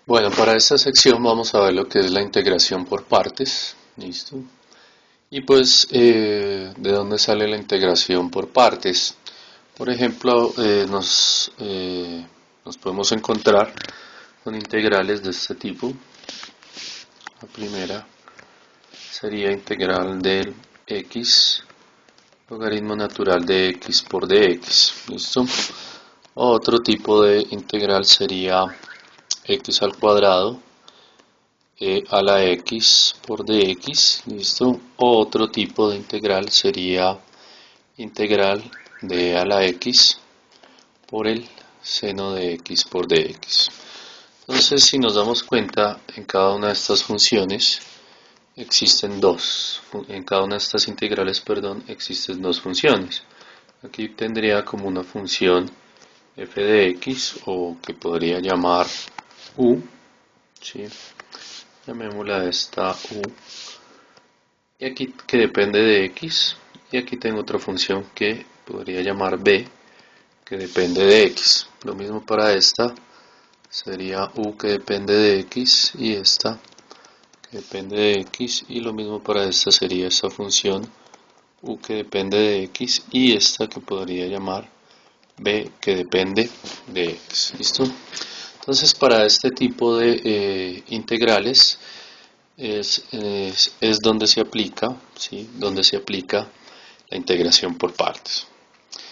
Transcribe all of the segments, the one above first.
Bueno, para esta sección vamos a ver lo que es la integración por partes. ¿Listo? Y pues, ¿de dónde sale la integración por partes? Por ejemplo, nos podemos encontrar con integrales de este tipo. La primera sería integral del x logaritmo natural de x por dx. ¿Listo? Otro tipo de integral sería x al cuadrado a la x por dx, ¿listo? Otro tipo de integral sería integral de a la x por el seno de x por dx. Entonces, si nos damos cuenta, en cada una de estas funciones existen en cada una de estas integrales, perdón, existen dos funciones. Aquí tendría como una función f de x, o que podría llamar u, ¿sí? Llamémosla esta u, y aquí que depende de x, y aquí tengo otra función que podría llamar b, que depende de x. Lo mismo para esta, sería u que depende de x, y esta que depende de x, y lo mismo para esta sería esta función u que depende de x, y esta que podría llamar b que depende de x. ¿Listo? Entonces, para este tipo de integrales es donde se aplica, ¿sí? Donde se aplica la integración por partes.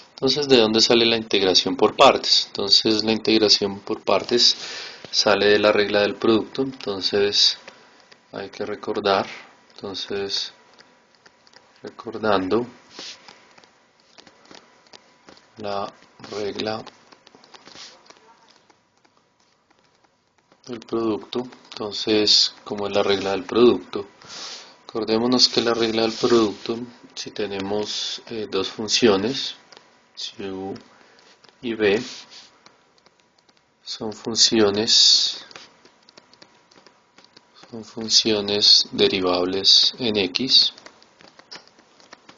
Entonces, ¿de dónde sale la integración por partes? Entonces, la integración por partes sale de la regla del producto. Entonces, hay que recordar. Entonces, recordando la regla del producto. Entonces, ¿cómo es la regla del producto? Acordémonos que la regla del producto, si tenemos dos funciones, si u y b, son funciones derivables en x,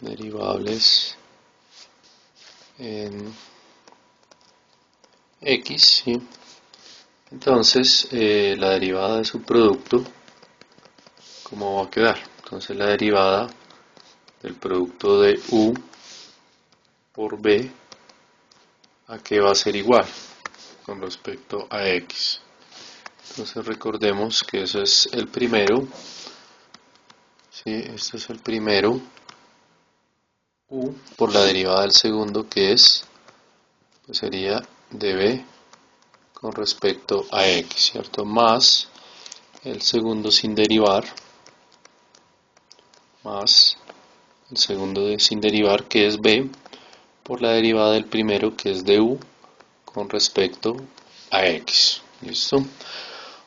derivables en x, ¿sí? Entonces, la derivada de su producto, ¿cómo va a quedar? Entonces, la derivada del producto de u por b, ¿a qué va a ser igual con respecto a x? Entonces, recordemos que ese es el primero, ¿sí? Este es el primero, u por la derivada del segundo, que es, pues sería db con respecto a x, ¿cierto? Más el segundo sin derivar, más el segundo sin derivar, que es b, por la derivada del primero, que es du, con respecto a x. ¿Listo?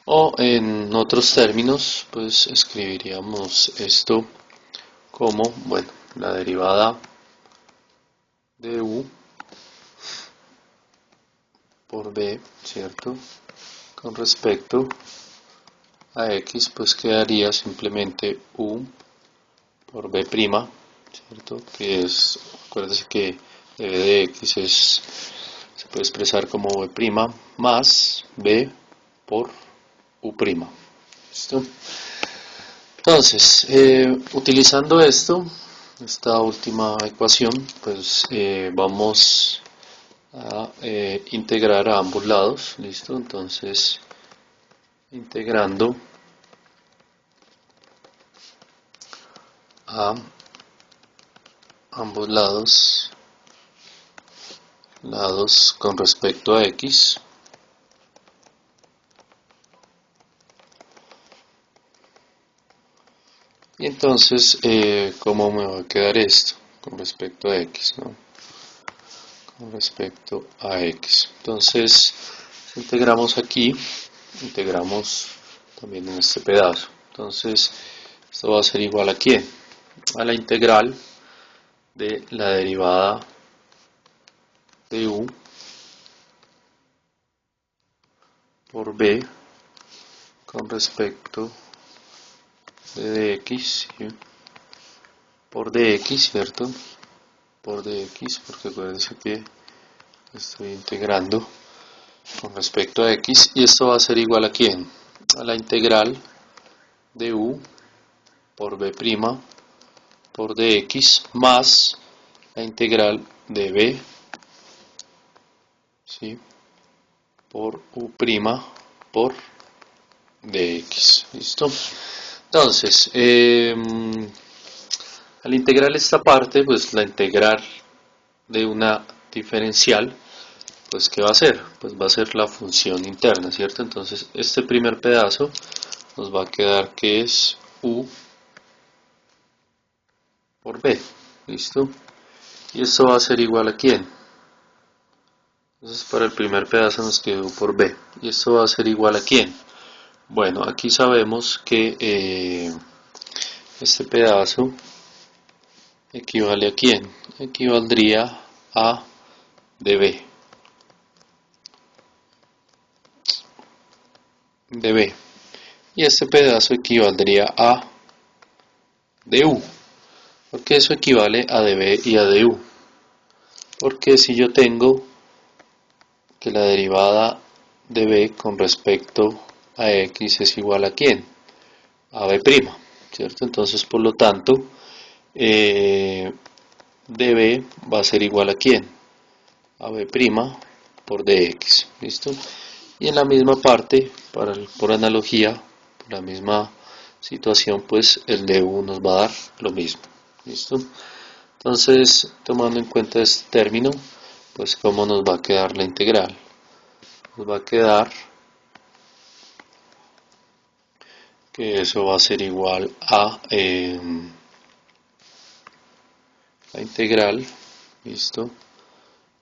O en otros términos, pues escribiríamos esto como, bueno, la derivada de u por b, ¿cierto? Con respecto a x, pues quedaría simplemente u por b', ¿cierto? Que es, acuérdense que db de x se puede expresar como b' más b por u'. ¿Listo? Entonces, utilizando esta última ecuación, pues vamos a integrar a ambos lados. ¿Listo? Entonces, integrando a ambos lados con respecto a x, y entonces ¿cómo me va a quedar esto con respecto a x, ¿no? Con respecto a x, entonces integramos aquí, integramos también en este pedazo. Entonces esto va a ser igual a ¿quién? A la integral de la derivada de u por b con respecto de dx, ¿sí? Por dx, ¿cierto? Por dx, porque acuérdense que estoy integrando con respecto a x, y esto va a ser igual a ¿quién? a la integral de u por b' por dx más la integral de b, ¿sí?, por u' por dx. ¿Listo? Entonces, al integrar esta parte, pues la integral de una diferencial, pues ¿qué va a ser? Pues va a ser la función interna, ¿cierto? Entonces, este primer pedazo nos va a quedar que es u por b. ¿Listo? Y esto va a ser igual a ¿quién? Entonces, para el primer pedazo nos quedó u por b. ¿Y esto va a ser igual a ¿quién? Bueno, aquí sabemos que este pedazo equivale a ¿quién? Equivaldría a db. db. Y este pedazo equivaldría a du. Porque eso equivale a db y a du. Porque si yo tengo que la derivada de b con respecto a x es igual a ¿quién? A b', ¿cierto? Entonces, por lo tanto, db va a ser igual a ¿quién? A b' por dx. ¿Listo? Y en la misma parte, por analogía, por la misma situación, pues el du nos va a dar lo mismo. ¿Listo? Entonces, tomando en cuenta este término, pues ¿cómo nos va a quedar la integral? Nos va a quedar que eso va a ser igual a la integral, ¿listo?,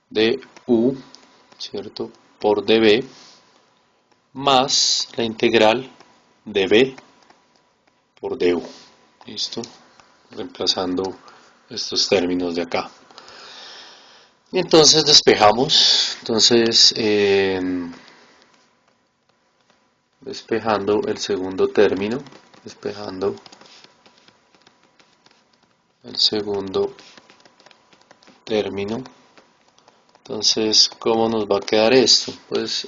de u, ¿cierto?, por db más la integral de b por du. ¿Listo? Reemplazando estos términos de acá. Y entonces despejamos. Entonces, despejando el segundo término, despejando el segundo término, entonces, ¿cómo nos va a quedar esto? Pues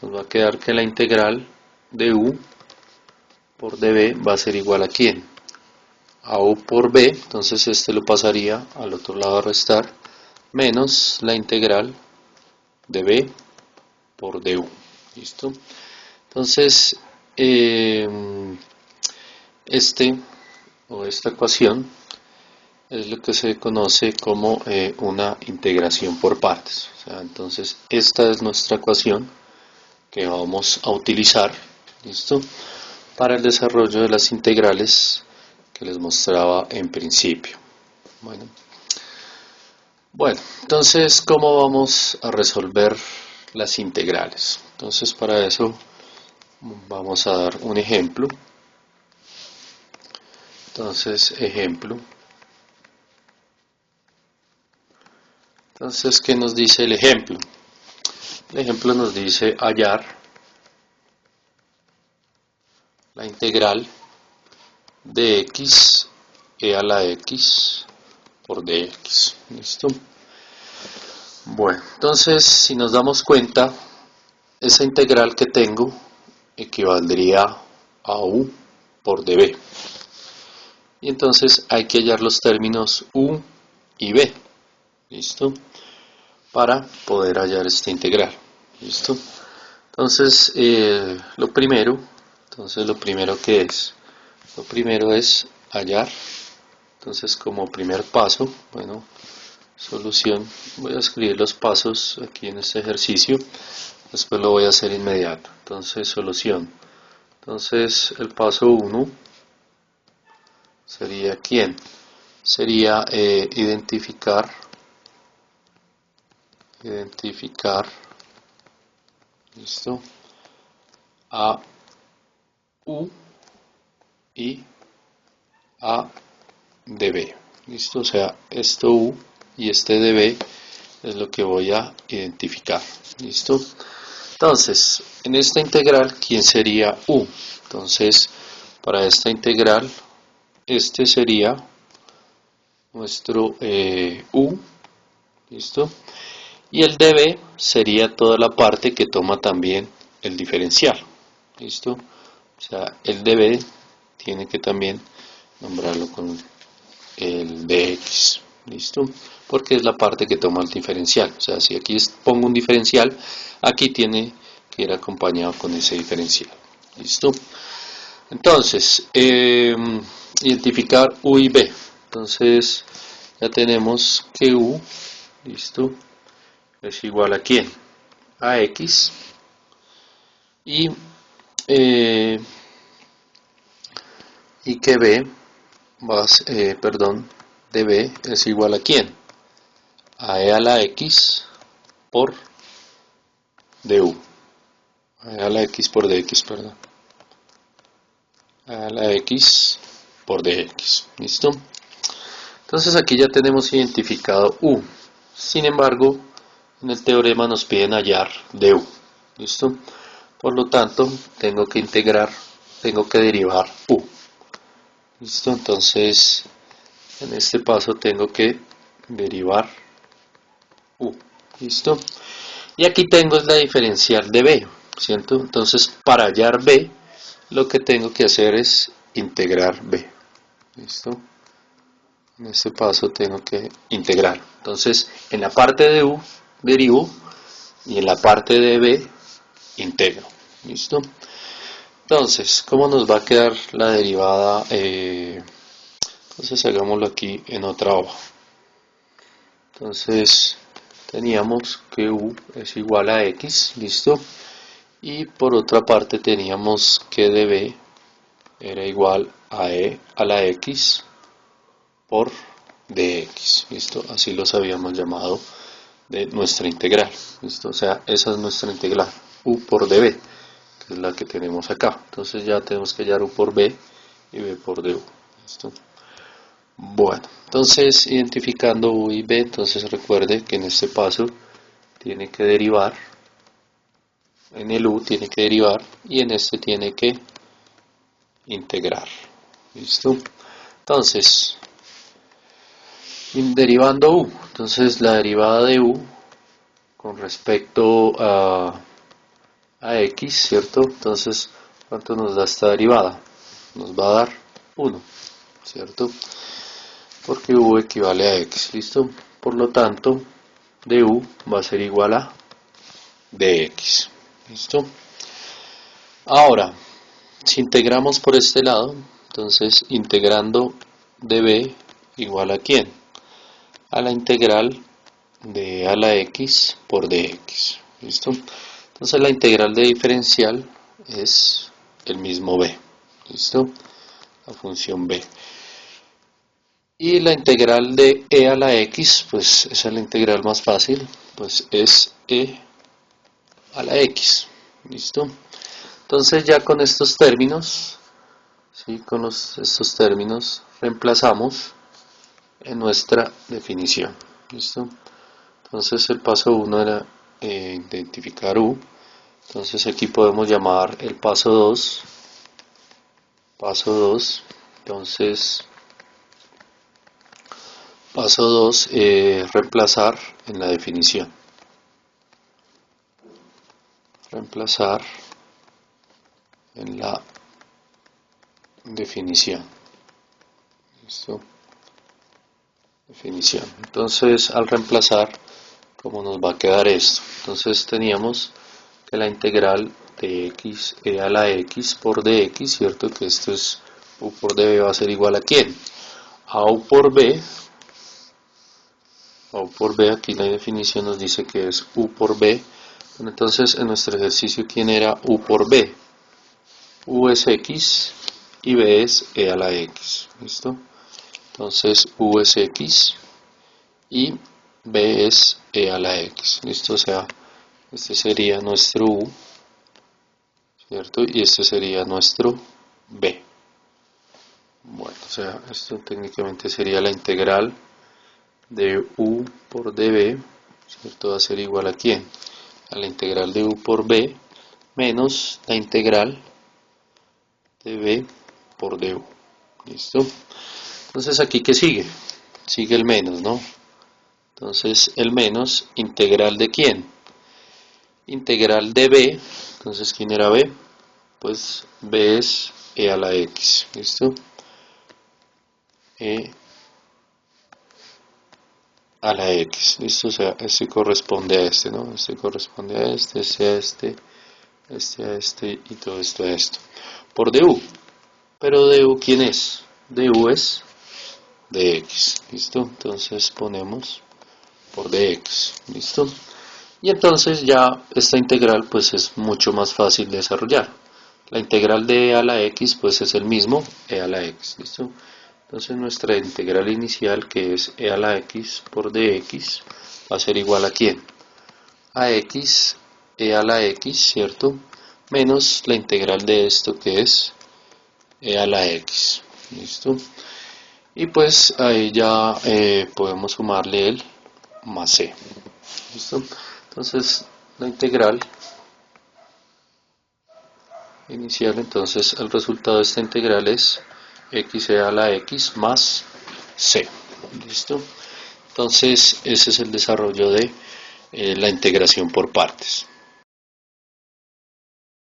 nos va a quedar que la integral de u por db va a ser igual a ¿quién? A u por b, entonces este lo pasaría al otro lado a restar, menos la integral de b por du. ¿Listo? Entonces, esta ecuación es lo que se conoce como una integración por partes. O sea, entonces, esta es nuestra ecuación que vamos a utilizar, ¿listo?, para el desarrollo de las integrales que les mostraba en principio. Bueno, entonces, ¿cómo vamos a resolver las integrales? Entonces, para eso vamos a dar un ejemplo. Entonces, ejemplo. Entonces, ¿qué nos dice el ejemplo? El ejemplo nos dice hallar la integral de x e a la x por dx. ¿Listo? Bueno, entonces, si nos damos cuenta, esa integral que tengo equivaldría a u por db. Y entonces hay que hallar los términos u y b. ¿Listo? Para poder hallar esta integral. ¿Listo? Entonces, lo primero que es, lo primero es hallar. Entonces, como primer paso, bueno, solución, voy a escribir los pasos aquí en este ejercicio, después lo voy a hacer inmediato. Entonces, solución. Entonces, el paso 1 sería ¿quién? Sería identificar, ¿listo?, a u y a db. ¿Listo? O sea, esto u y este db es lo que voy a identificar. ¿Listo? Entonces, en esta integral, ¿quién sería u? Entonces, para esta integral, este sería nuestro u. ¿Listo? Y el db sería toda la parte que toma también el diferencial. ¿listo? O sea, el de b tiene que también nombrarlo con el de x, ¿listo? Porque es la parte que toma el diferencial. O sea, si aquí pongo un diferencial, aquí tiene que ir acompañado con ese diferencial, ¿listo? Entonces, identificar u y b. Entonces, ya tenemos que u, ¿listo? Es igual a ¿quién? A x. Y, que b, de b es igual a ¿quién? A e a la x por du. A e a la x por dx, perdón. A la x por dx, ¿listo? Entonces aquí ya tenemos identificado u. Sin embargo, en el teorema nos piden hallar du, ¿listo? Por lo tanto, tengo que derivar u, ¿listo? Entonces, en este paso tengo que derivar u, ¿listo? Y aquí tengo la diferencial de b, ¿cierto? Entonces, para hallar b, lo que tengo que hacer es integrar b, ¿listo? En este paso tengo que integrar. Entonces, en la parte de u, derivo, y en la parte de b, integro, ¿listo? Entonces, ¿cómo nos va a quedar la derivada? Entonces, hagámoslo aquí en otra hoja. Entonces, teníamos que u es igual a x, ¿listo? Y por otra parte teníamos que db era igual a e a la x por dx, ¿listo? Así los habíamos llamado de nuestra integral, ¿listo? O sea, esa es nuestra integral, u por db, que es la que tenemos acá. Entonces ya tenemos que hallar u por b y b por du, ¿listo? Bueno, entonces identificando u y b, entonces recuerde que en este paso tiene que derivar, en el u tiene que derivar y en este tiene que integrar, ¿listo? Entonces, derivando u, entonces la derivada de u con respecto a x, ¿cierto? Entonces, ¿cuánto nos da esta derivada? Nos va a dar 1, ¿cierto? Porque u equivale a x, ¿listo? Por lo tanto, du va a ser igual a dx, ¿listo? Ahora, si integramos por este lado, entonces integrando db igual a ¿quién? A la integral de a la x por dx, ¿listo? Entonces la integral de diferencial es el mismo b, ¿listo? La función b. Y la integral de e a la x, pues esa es la integral más fácil, pues es e a la x, ¿listo? Entonces ya con estos términos, ¿sí? Estos términos reemplazamos en nuestra definición, ¿listo? Entonces el paso 1 era identificar u, entonces aquí podemos llamar el paso 2, entonces paso 2, reemplazar en la definición, reemplazar en la definición, ¿listo? Definición. Entonces al reemplazar, ¿cómo nos va a quedar esto? Entonces teníamos que la integral de x e a la x por dx, ¿cierto? Que esto es u por db va a ser igual a ¿quién? A u por b. A u por b, aquí la definición nos dice que es u por b. Entonces en nuestro ejercicio, ¿quién era u por b? U es x y b es e a la x, ¿listo? Entonces u es x y b es e a la x, ¿listo? O sea, este sería nuestro u, ¿cierto? Y este sería nuestro b. Bueno, o sea, esto técnicamente sería la integral de u por db, ¿cierto? Va a ser igual a ¿quién? A la integral de u por b menos la integral de b por du, ¿listo? Entonces aquí ¿qué sigue? Sigue el menos, ¿no? Entonces el menos, integral de ¿quién? Integral de b, entonces ¿quién era b? pues b es e a la x, ¿listo? E a la x, ¿listo? O sea, este corresponde a este, ¿no? Este corresponde a este, a este y todo esto a esto. Por du. Pero du, ¿quién es? Du es dx, ¿listo? Entonces ponemos por dx, ¿listo? Y entonces ya esta integral pues es mucho más fácil de desarrollar. La integral de e a la x pues es el mismo e a la x, ¿listo? Entonces nuestra integral inicial, que es e a la x por dx, va a ser igual a ¿quién? A x, e a la x, ¿cierto? Menos la integral de esto, que es e a la x, ¿listo? Y pues ahí ya podemos sumarle el más c, ¿listo? Entonces la integral inicial, entonces el resultado de esta integral es x e a la x más c, ¿listo? Entonces ese es el desarrollo de la integración por partes.